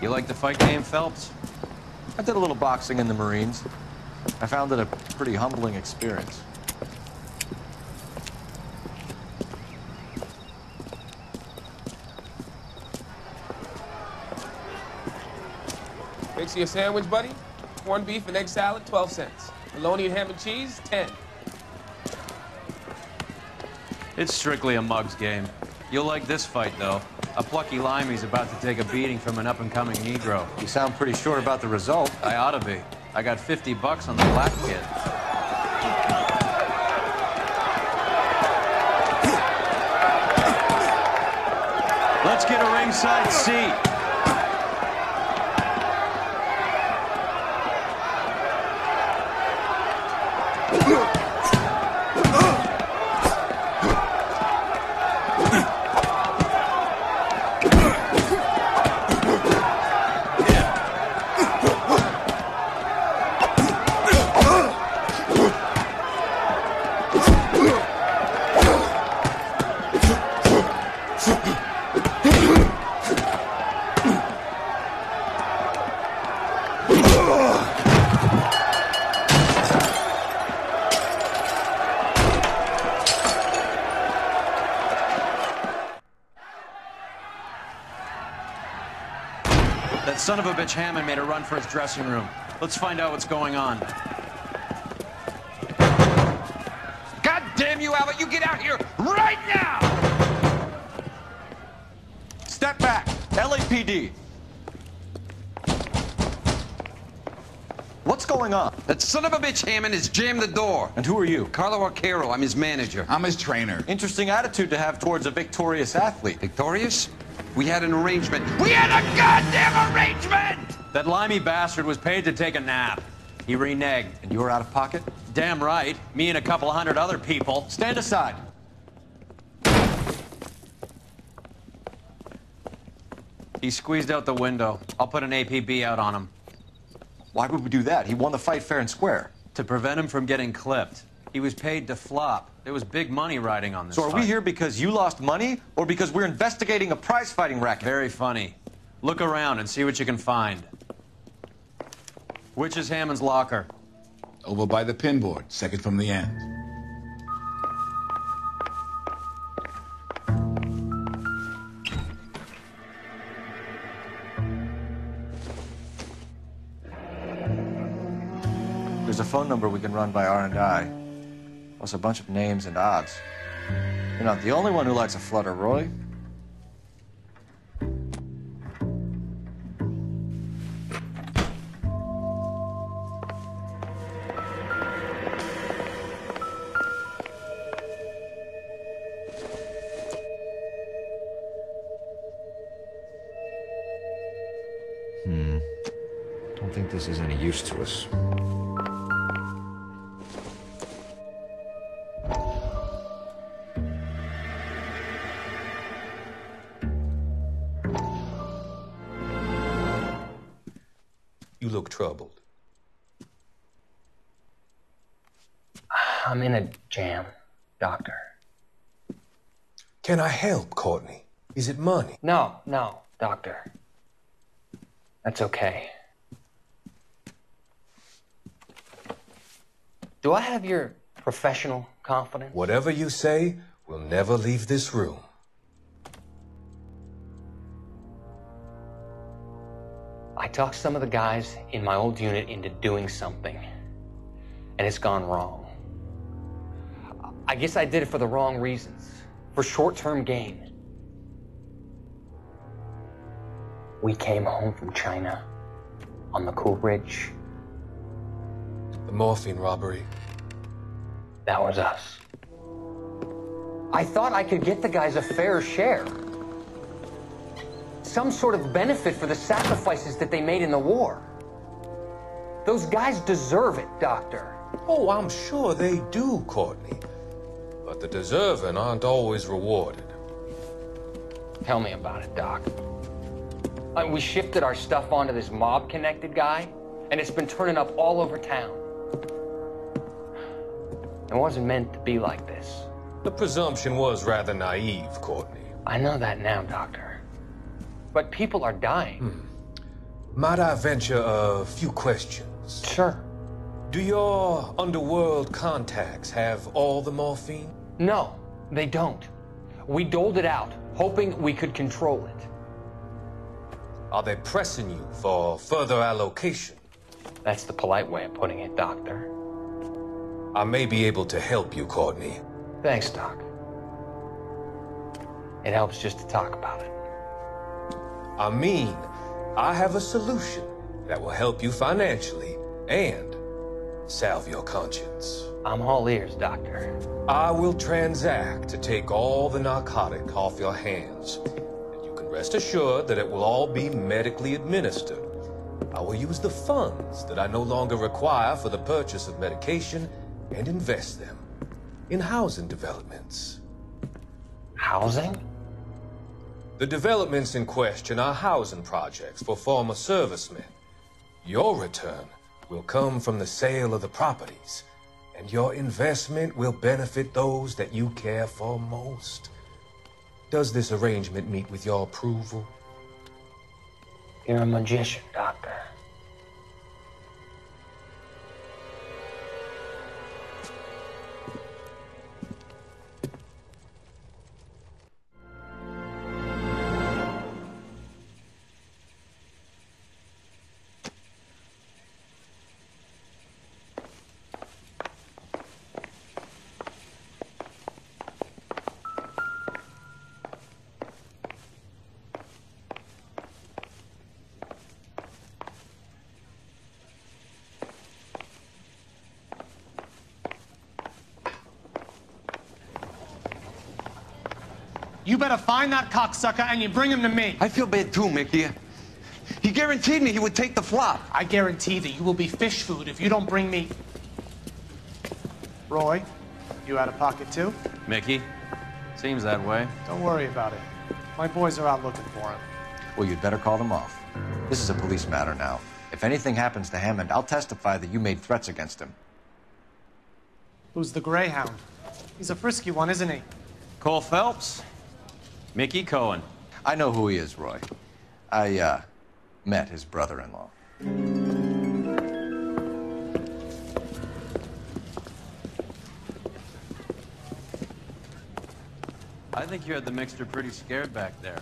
You like the fight game, Phelps? I did a little boxing in the Marines. I found it a pretty humbling experience. Fix you a sandwich, buddy? Corned beef and egg salad, 12 cents. Bologna and ham and cheese, 10. It's strictly a mug's game. You'll like this fight, though. A plucky limey's about to take a beating from an up-and-coming Negro. You sound pretty sure about the result. I ought to be. I got 50 bucks on the black kid. Let's get a ringside seat. That son of a bitch Hammond made a run for his dressing room. Let's find out what's going on. God damn you, Albert! You get out here right now! Step back. LAPD. What's going on? That son of a bitch Hammond has jammed the door. And who are you? Carlo Arcaro, I'm his manager. I'm his trainer. Interesting attitude to have towards a victorious athlete. Victorious? We had an arrangement. We had a goddamn arrangement! That limey bastard was paid to take a nap. He reneged. And you were out of pocket? Damn right. Me and a couple hundred other people. Stand aside. He squeezed out the window. I'll put an APB out on him. Why would we do that? He won the fight fair and square. To prevent him from getting clipped. He was paid to flop. There was big money riding on this So are fight. we here because you lost money or because we're investigating a prize-fighting racket? Very funny. Look around and see what you can find. Which is Hammond's locker? Over by the pinboard, second from the end. There's a phone number we can run by R&I. Plus a bunch of names and odds. You're not the only one who likes a flutter, Roy. Don't think this is any use to us. You look troubled. I'm in a jam, Doctor. Can I help, Courtney? Is it money? No, Doctor. That's okay. Do I have your professional confidence? Whatever you say, we'll never leave this room. I talked some of the guys in my old unit into doing something, and it's gone wrong. I guess I did it for the wrong reasons, for short-term gain. We came home from China on the Cool Bridge. The morphine robbery. That was us. I thought I could get the guys a fair share. Some sort of benefit for the sacrifices that they made in the war. Those guys deserve it, Doctor. Oh, I'm sure they do, Courtney. But the deserving aren't always rewarded. Tell me about it, Doc. We shifted our stuff onto this mob-connected guy, and it's been turning up all over town. It wasn't meant to be like this. The presumption was rather naive, Courtney. I know that now, Doctor. But people are dying. Might I venture a few questions? Sure. Do your underworld contacts have all the morphine? No, they don't. We doled it out, hoping we could control it. Are they pressing you for further allocation? That's the polite way of putting it, Doctor. I may be able to help you, Courtney. Thanks, Doc. It helps just to talk about it. I mean, I have a solution that will help you financially and salve your conscience. I'm all ears, Doctor. I will transact to take all the narcotic off your hands. And you can rest assured that it will all be medically administered. I will use the funds that I no longer require for the purchase of medication and invest them in housing developments. Housing? The developments in question are housing projects for former servicemen. Your return will come from the sale of the properties, and your investment will benefit those that you care for most. Does this arrangement meet with your approval? You're a magician, Doctor. You better find that cocksucker and you bring him to me. I feel bad too, Mickey. He guaranteed me he would take the flop. I guarantee that you will be fish food if you don't bring me... Roy, you out of pocket too? Mickey? Seems that way. Don't worry about it. My boys are out looking for him. Well, you'd better call them off. This is a police matter now. If anything happens to Hammond, I'll testify that you made threats against him. Who's the Greyhound? He's a frisky one, isn't he? Cole Phelps? Mickey Cohen. I know who he is, Roy. I, met his brother-in-law. I think you had the mixture pretty scared back there.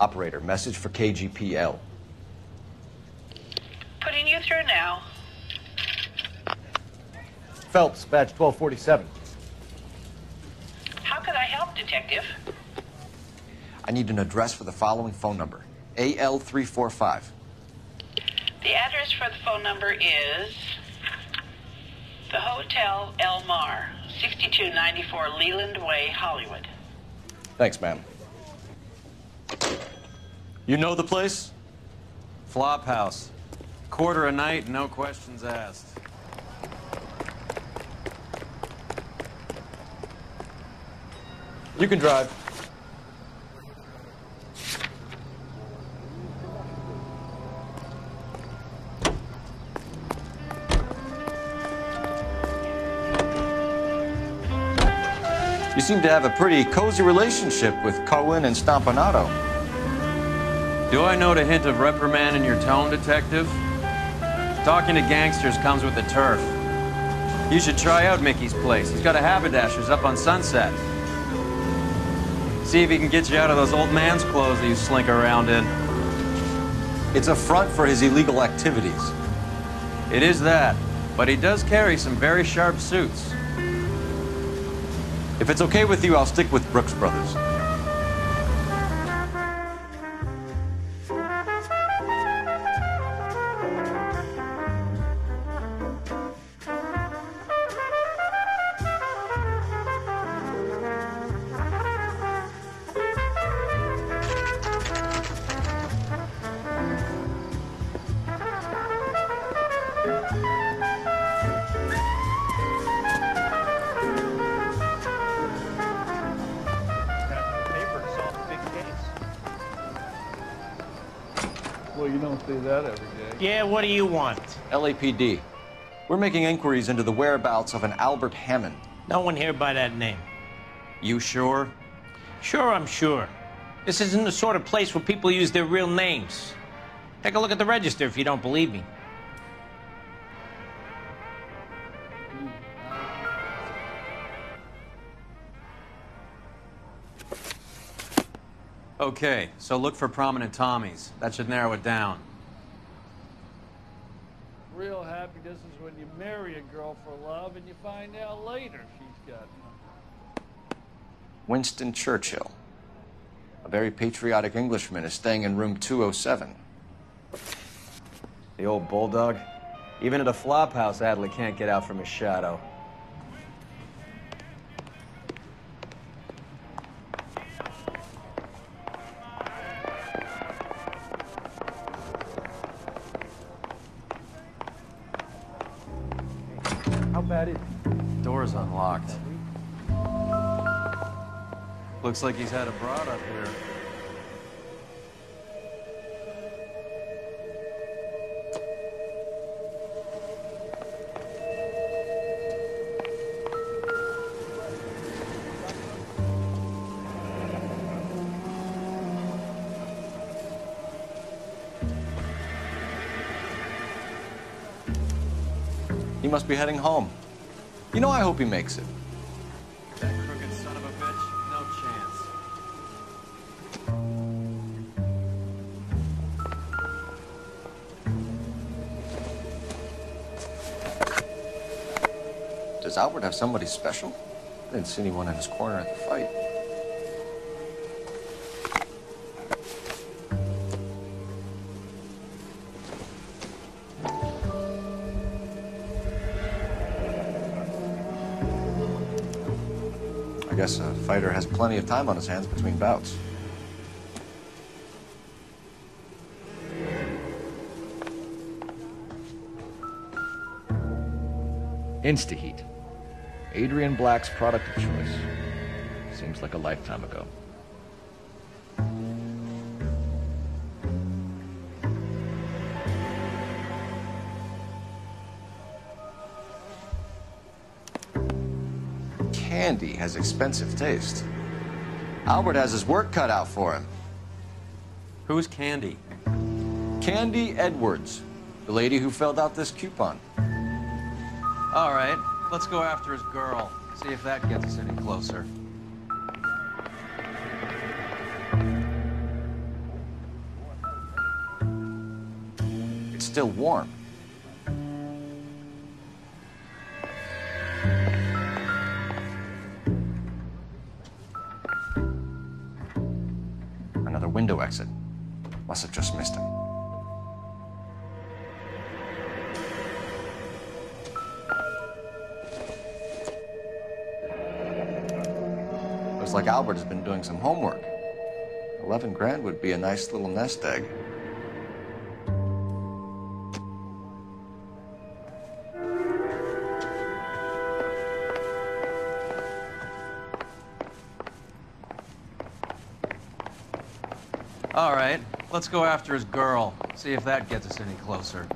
Operator, message for KGPL. Putting you through now. Phelps, badge 1247. How could I help, Detective? I need an address for the following phone number. AL345. The address for the phone number is the Hotel El Mar, 6294 Leland Way, Hollywood. Thanks, ma'am. You know the place? Flop house. Quarter a night, no questions asked. You can drive. You seem to have a pretty cozy relationship with Cohen and Stompanato. Do I note a hint of reprimand in your tone, Detective? Talking to gangsters comes with the turf. You should try out Mickey's place. He's got a haberdasher's up on Sunset. See if he can get you out of those old man's clothes that you slink around in. It's a front for his illegal activities. It is that, but he does carry some very sharp suits. If it's okay with you, I'll stick with Brooks Brothers. Well, you don't see that every day. Yeah, what do you want? LAPD. We're making inquiries into the whereabouts of an Albert Hammond. No one here by that name. You sure? Sure, I'm sure. This isn't the sort of place where people use their real names. Take a look at the register if you don't believe me. Okay, so look for prominent Tommies. That should narrow it down. Real happiness is when you marry a girl for love and you find out later she's got nothing. Winston Churchill. A very patriotic Englishman is staying in room 207. The old bulldog. Even at a flop house, Adley can't get out from his shadow. How bad is it? Door's unlocked. Looks like he's had a broad up here. He must be heading home. You know, I hope he makes it. That crooked son of a bitch, no chance. Does Albert have somebody special? I didn't see anyone in his corner at the fight. I guess a fighter has plenty of time on his hands between bouts. Instaheat. Adrian Black's product of choice. Seems like a lifetime ago. Candy has expensive taste. Albert has his work cut out for him. Who's Candy? Candy Edwards, the lady who filled out this coupon. All right, let's go after his girl. See if that gets us any closer. It's still warm. Another window exit. Must have just missed him. Looks like Albert has been doing some homework. 11 grand would be a nice little nest egg. All right, let's go after his girl. See if that gets us any closer.